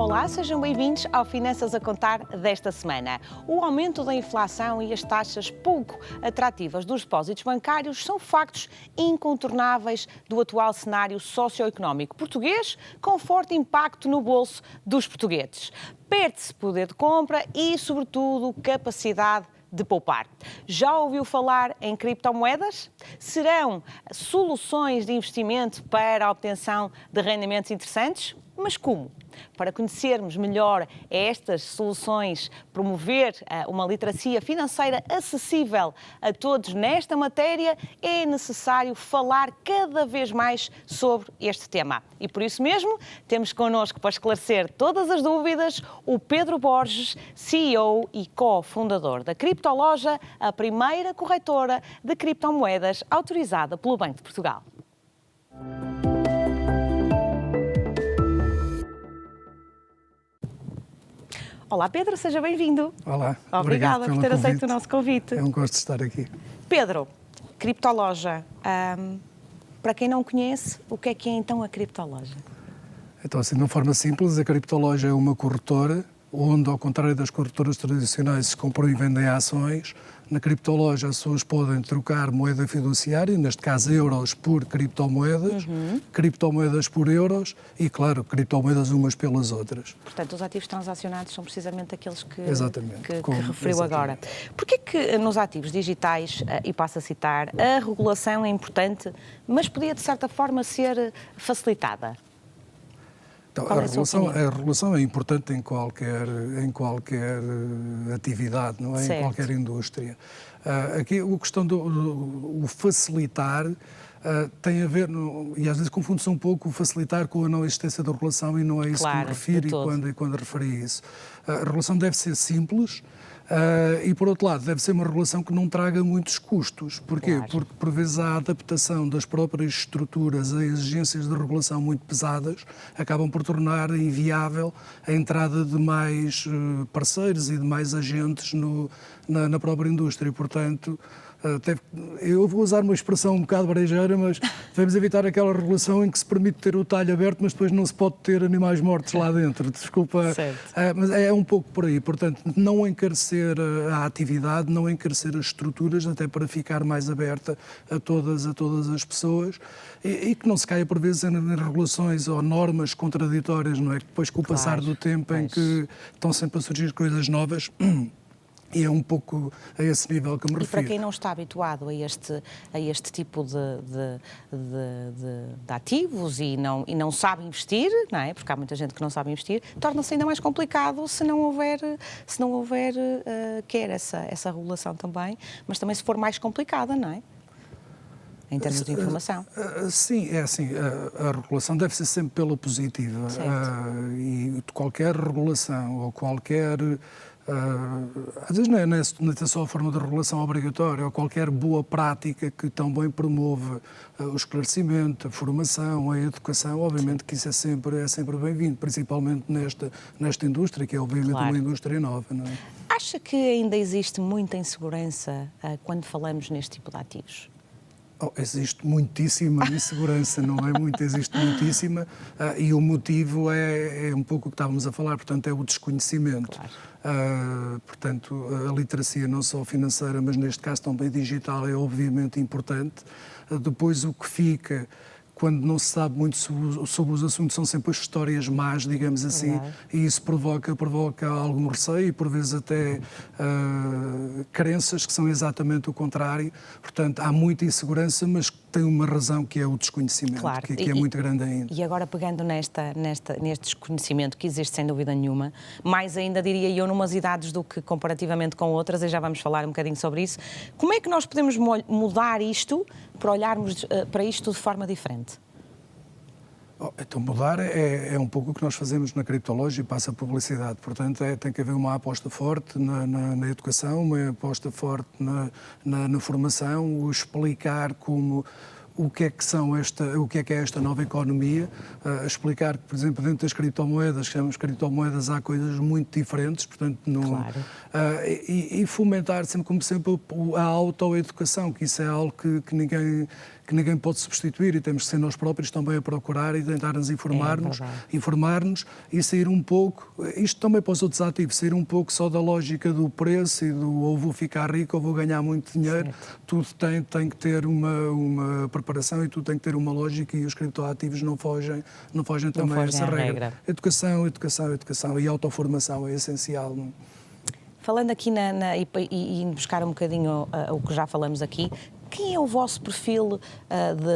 Olá, sejam bem-vindos ao Finanças a Contar desta semana. O aumento da inflação e as taxas pouco atrativas dos depósitos bancários são factos incontornáveis do atual cenário socioeconómico português, com forte impacto no bolso dos portugueses. Perde-se poder de compra e, sobretudo, capacidade de poupar. Já ouviu falar em criptomoedas? Serão soluções de investimento para a obtenção de rendimentos interessantes? Mas como? Para conhecermos melhor estas soluções, promover uma literacia financeira acessível a todos nesta matéria, é necessário falar cada vez mais sobre este tema. E por isso mesmo, temos connosco para esclarecer todas as dúvidas o Pedro Borges, CEO e co-fundador da Criptoloja, a primeira corretora de criptomoedas autorizada pelo Banco de Portugal. Olá Pedro, seja bem-vindo. Olá. Obrigada por ter aceito o nosso convite. É um gosto de estar aqui. Pedro, Criptoloja. Para quem não conhece, o que é então a Criptoloja? Então, assim, de uma forma simples, a Criptoloja é uma corretora onde, ao contrário das corretoras tradicionais, se compram e vendem ações. Na Criptoloja as pessoas podem trocar moeda fiduciária, neste caso euros por criptomoedas, criptomoedas por euros e, claro, criptomoedas umas pelas outras. Portanto, os ativos transacionados são precisamente aqueles que referiu exatamente. agora. Porquê que nos ativos digitais, e passo a citar, a regulação é importante, mas podia, de certa forma, ser facilitada? Então, a regulação é importante em qualquer atividade, não é? Certo. Em qualquer indústria. Aqui a questão do facilitar tem a ver, e às vezes confunde-se um pouco o facilitar com a não existência da regulação, e não é isso que me refiro e quando referi isso. A regulação deve ser simples. E, por outro lado, deve ser uma regulação que não traga muitos custos. Porquê? Claro. Porque, por vezes, a adaptação das próprias estruturas a exigências de regulação muito pesadas acabam por tornar inviável a entrada de mais parceiros e de mais agentes na própria indústria. Portanto, eu vou usar uma expressão um bocado brejeira, mas devemos evitar aquela regulação em que se permite ter o talho aberto, mas depois não se pode ter animais mortos lá dentro. Desculpa, mas é um pouco por aí. Portanto, não encarecer a atividade, não encarecer as estruturas, até para ficar mais aberta a todas as pessoas, e que não se caia por vezes em regulações ou normas contraditórias, não é? Que depois, com o passar do tempo, em que estão sempre a surgir coisas novas. E é um pouco a esse nível que me refiro. E para quem não está habituado a este tipo de ativos e não sabe investir, não é? Porque há muita gente que não sabe investir, torna-se ainda mais complicado se não houver quer essa regulação também, mas também se for mais complicada, não é? Em termos de informação. Sim, é assim, a regulação deve ser sempre pela positiva. E qualquer regulação ou qualquer... às vezes não é só a forma de regulação obrigatória, ou qualquer boa prática que também promova o esclarecimento, a formação, a educação, obviamente que isso é sempre bem-vindo, principalmente nesta indústria, que é obviamente uma indústria nova. Não é? Acha que ainda existe muita insegurança quando falamos neste tipo de ativos? Existe muitíssima insegurança, não é muito, existe muitíssima, e o motivo é um pouco o que estávamos a falar, portanto é o desconhecimento. Claro. Portanto, a literacia não só financeira, mas neste caso também digital é obviamente importante. Depois o que fica, quando não se sabe muito sobre os assuntos, são sempre as histórias más, digamos assim, e isso provoca algum receio e por vezes até crenças que são exatamente o contrário. Portanto, há muita insegurança, mas tem uma razão que é o desconhecimento, claro, que é muito grande ainda. E agora, pegando neste desconhecimento que existe sem dúvida nenhuma, mais ainda diria eu numas idades do que comparativamente com outras, e já vamos falar um bocadinho sobre isso, como é que nós podemos mudar isto para olharmos para isto de forma diferente? Então mudar é um pouco o que nós fazemos na Criptoloja e passa a publicidade. Portanto, tem que haver uma aposta forte na educação, uma aposta forte na formação, o explicar o que é esta nova economia, explicar que, por exemplo, dentro das criptomoedas, que chamamos criptomoedas, há coisas muito diferentes, portanto, e fomentar sempre, como sempre, a autoeducação, que isso é algo que que ninguém pode substituir e temos que ser nós próprios também a procurar e tentar nos informar-nos e sair um pouco, isto também para os outros ativos, sair um pouco só da lógica do preço e do ou vou ficar rico ou vou ganhar muito dinheiro. Certo. Tudo tem que ter uma preparação e tudo tem que ter uma lógica e os criptoativos não fogem também a essa regra. Educação e autoformação é essencial. Falando aqui e buscar um bocadinho o que já falamos aqui, quem é o vosso perfil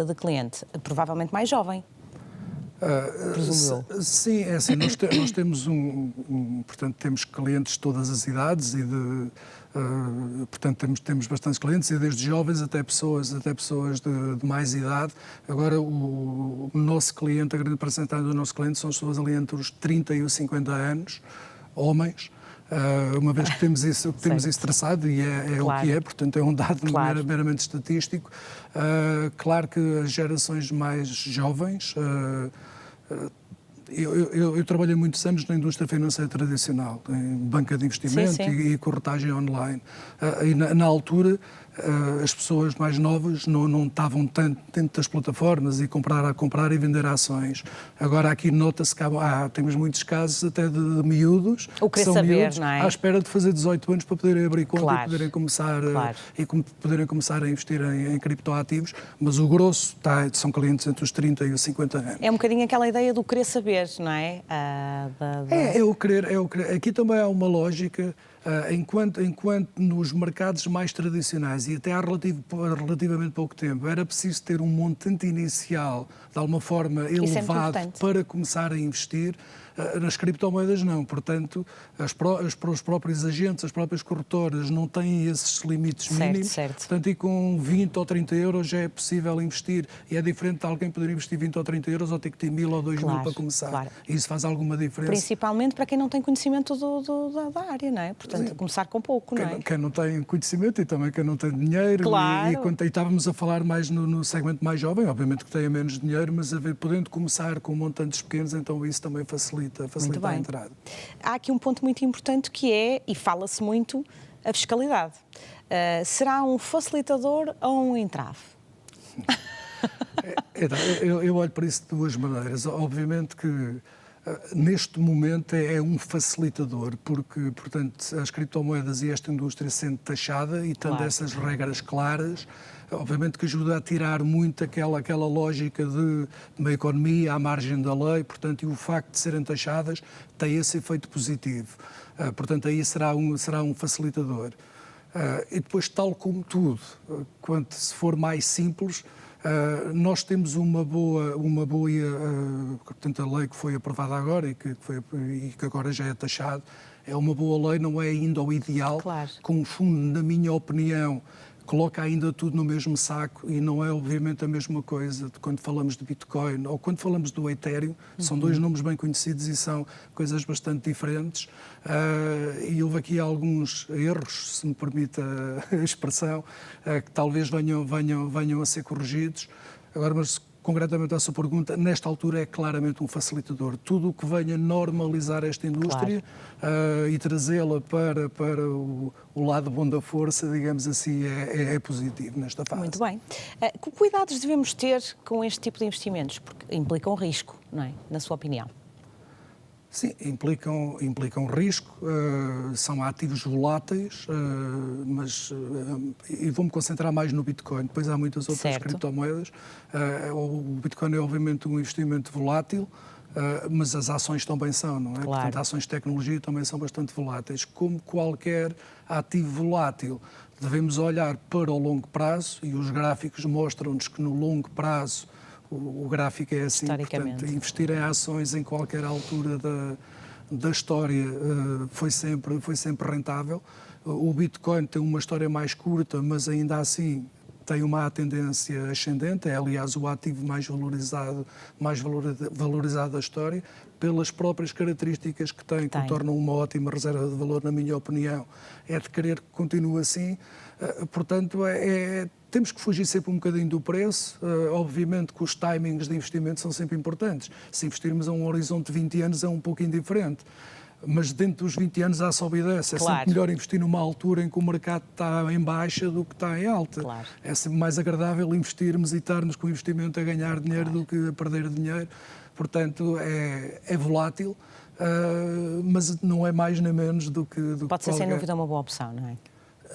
de cliente? Provavelmente mais jovem. Presumo eu. Sim, é assim, nós temos portanto, temos clientes de todas as idades e portanto, temos bastantes clientes, e desde jovens até pessoas de mais idade. Agora, o nosso cliente, a grande porcentagem do nosso cliente são as pessoas ali entre os 30 e os 50 anos, homens. Uma vez que temos isso traçado, e é claro. O que é, portanto é um dado claro. meramente estatístico. Claro que as gerações mais jovens... Eu trabalhei muitos anos na indústria financeira tradicional, em banca de investimento e corretagem online. E na altura, as pessoas mais novas não estavam tanto dentro das plataformas e comprar e vender ações. Agora aqui nota-se que temos muitos casos até de miúdos, que são miúdos, não é? À espera de fazer 18 anos para poderem abrir conta e poderem começar a investir em criptoativos, mas o grosso são clientes entre os 30 e os 50 anos. É um bocadinho aquela ideia do querer saber, não é? É o querer. Aqui também há uma lógica. Enquanto nos mercados mais tradicionais, e até há relativamente pouco tempo, era preciso ter um montante inicial, de alguma forma, elevado para começar a investir, nas criptomoedas não. Portanto, os próprios agentes, as próprias corretoras não têm esses limites mínimos. Certo. Portanto, e com 20 ou 30 euros já é possível investir. E é diferente de alguém poder investir 20 ou 30 euros ou ter que ter 1.000 ou 2.000 para começar. Claro. E isso faz alguma diferença. Principalmente para quem não tem conhecimento da área, não é? Portanto, começar com pouco, não é? Quem não tem conhecimento e também quem não tem dinheiro. Claro. E estávamos a falar mais no segmento mais jovem, obviamente que tenha menos dinheiro, mas podendo começar com montantes pequenos, então isso também facilita a entrada. Há aqui um ponto muito importante que é, e fala-se muito, a fiscalidade. Será um facilitador ou um entrave? Eu olho para isso de duas maneiras. Obviamente que neste momento é um facilitador, porque, portanto, as criptomoedas e esta indústria sendo taxada e tendo essas regras claras, obviamente que ajuda a tirar muito aquela lógica de uma economia à margem da lei, portanto, e o facto de serem taxadas tem esse efeito positivo. Portanto, aí será um facilitador. E depois, tal como tudo, quanto se for mais simples, nós temos uma boa portanto, a lei que foi aprovada agora e que agora já é taxado, é uma boa lei, não é ainda o ideal, confunde, na minha opinião, coloca ainda tudo no mesmo saco e não é obviamente a mesma coisa de quando falamos de Bitcoin ou quando falamos do Ethereum. São dois nomes bem conhecidos e são coisas bastante diferentes. E houve aqui alguns erros, se me permite a expressão, que talvez venham a ser corrigidos. Agora, mas concretamente à sua pergunta, nesta altura é claramente um facilitador. Tudo o que venha normalizar esta indústria e trazê-la para o lado bom da força, digamos assim, é positivo nesta fase. Muito bem. Que cuidados devemos ter com este tipo de investimentos? Porque implicam risco, não é? Na sua opinião. Sim, implicam risco, são ativos voláteis, e vou-me concentrar mais no Bitcoin, depois há muitas outras criptomoedas. O Bitcoin é obviamente um investimento volátil, mas as ações também são, não é? Claro. Portanto, ações de tecnologia também são bastante voláteis. Como qualquer ativo volátil, devemos olhar para o longo prazo e os gráficos mostram-nos que no longo prazo o gráfico é assim, portanto, investir em ações em qualquer altura da história foi sempre rentável. O Bitcoin tem uma história mais curta, mas ainda assim tem uma tendência ascendente, é aliás o ativo mais valorizado da história, pelas próprias características que tem, que o tornam uma ótima reserva de valor, na minha opinião, é de querer que continue assim. Portanto, temos que fugir sempre um bocadinho do preço. Obviamente que os timings de investimento são sempre importantes. Se investirmos a um horizonte de 20 anos é um pouco indiferente. mas dentro dos 20 anos há sobe e desce. É Claro. sempre melhor investir numa altura em que o mercado está em baixa do que está em alta. Claro. É sempre mais agradável investirmos e estarmos com o investimento a ganhar dinheiro do que a perder dinheiro. Portanto, é volátil, mas não é mais nem menos do que Pode ser, sem qualquer... dúvida, uma boa opção, não é?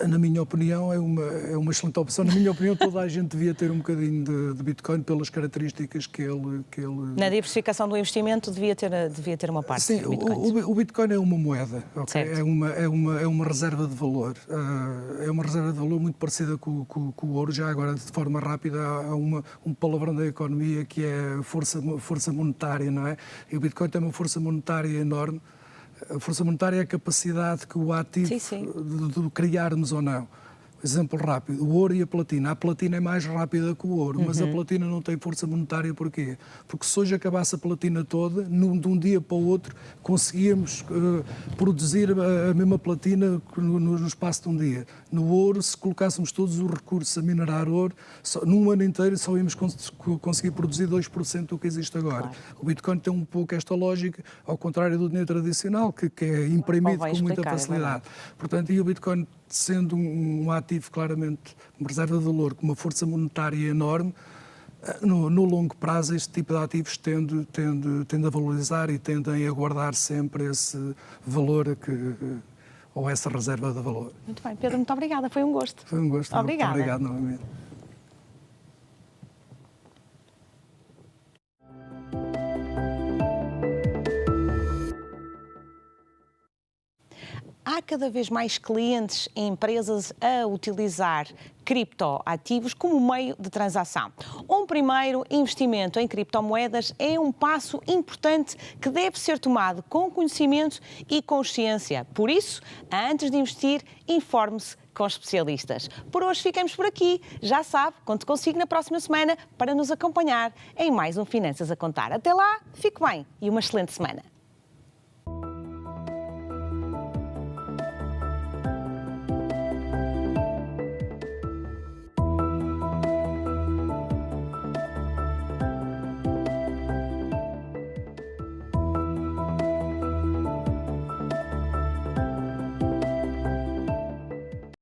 Na minha opinião, é uma excelente opção. Na minha opinião, toda a gente devia ter um bocadinho de Bitcoin pelas características que ele... Na diversificação do investimento devia ter uma parte. Sim, o Bitcoin é uma moeda, okay? É uma reserva de valor. É uma reserva de valor muito parecida com o ouro. Já agora, de forma rápida, há um palavrão da economia que é força monetária, não é? E o Bitcoin tem uma força monetária enorme. A força monetária é a capacidade que o ativo de criarmos ou não. Exemplo rápido, o ouro e a platina. A platina é mais rápida que o ouro, mas a platina não tem força monetária. Porquê? Porque se hoje acabasse a platina toda, de um dia para o outro, conseguíamos produzir a mesma platina no espaço de um dia. No ouro, se colocássemos todos os recursos a minerar ouro, num ano inteiro só íamos conseguir produzir 2% do que existe agora. Claro. O Bitcoin tem um pouco esta lógica, ao contrário do dinheiro tradicional, que é imprimido com muita facilidade. Portanto, e o Bitcoin, sendo um ativo claramente, uma reserva de valor com uma força monetária enorme, no longo prazo este tipo de ativos tende a valorizar e tendem a guardar sempre esse valor ou essa reserva de valor. Muito bem, Pedro, muito obrigada, foi um gosto. Foi um gosto. Obrigada. Muito obrigado novamente. Há cada vez mais clientes e empresas a utilizar criptoativos como meio de transação. Um primeiro investimento em criptomoedas é um passo importante que deve ser tomado com conhecimento e consciência. Por isso, antes de investir, informe-se com especialistas. Por hoje ficamos por aqui. Já sabe, conto consigo na próxima semana para nos acompanhar em mais um Finanças a Contar. Até lá, fique bem e uma excelente semana.